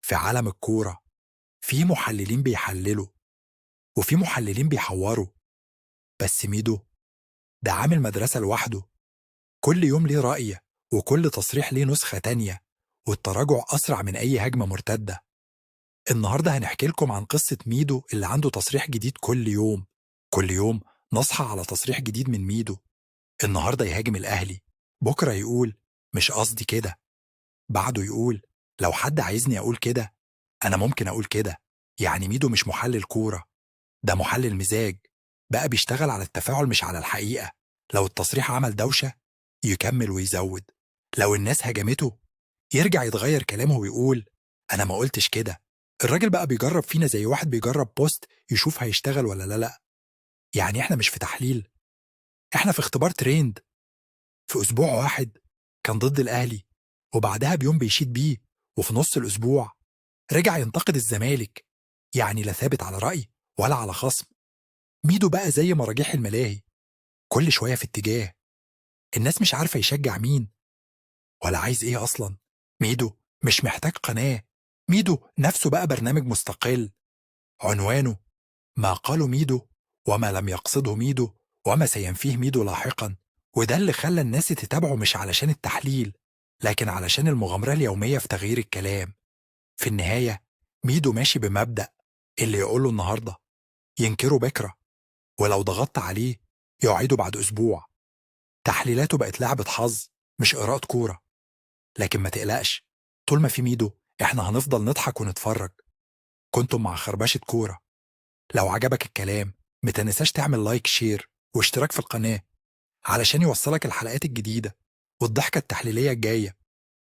في عالم الكورة في محللين بيحللوا وفي محللين بيحوروا. بس ميدو ده عامل مدرسة لوحده، كل يوم ليه رأي، وكل تصريح ليه نسخة تانية، والتراجع أسرع من أي هجمة مرتدة. النهاردة هنحكي لكم عن قصة ميدو اللي عنده تصريح جديد كل يوم. كل يوم نصحى على تصريح جديد من ميدو. النهاردة يهاجم الأهلي، بكرة يقول مش قصدي كده، بعده يقول لو حد عايزني أقول كده أنا ممكن أقول كده. يعني ميدو مش محلل كورة، ده محلل مزاج، بقى بيشتغل على التفاعل مش على الحقيقة. لو التصريح عمل دوشة يكمل ويزود، لو الناس هجمته يرجع يتغير كلامه ويقول أنا ما قلتش كده. الراجل بقى بيجرب فينا زي واحد بيجرب بوست يشوف هيشتغل ولا لا. يعني احنا مش في تحليل، احنا في اختبار ترند. في أسبوع واحد كان ضد الأهلي، وبعدها بيوم بيشيد بيه، وفي نص الأسبوع رجع ينتقد الزمالك. يعني لا ثابت على رأي ولا على خصم. ميدو بقى زي مراجيح الملاهي، كل شوية في اتجاه، الناس مش عارفة يشجع مين ولا عايز ايه أصلا. ميدو مش محتاج قناة، ميدو نفسه بقى برنامج مستقل، عنوانه ما قاله ميدو وما لم يقصده ميدو وما سينفيه ميدو لاحقا. وده اللي خلى الناس تتابعه مش علشان التحليل، لكن علشان المغامرة اليومية في تغيير الكلام. في النهاية ميدو ماشي بمبدأ اللي يقوله النهاردة ينكره بكرة، ولو ضغطت عليه يعيده بعد أسبوع. تحليلاته بقت لعبة حظ مش قراءة كورة. لكن ما تقلقش، طول ما في ميدو احنا هنفضل نضحك ونتفرج. كنتم مع خربشة كورة. لو عجبك الكلام متنساش تعمل لايك شير واشتراك في القناة علشان يوصلك الحلقات الجديدة والضحكة التحليلية الجاية.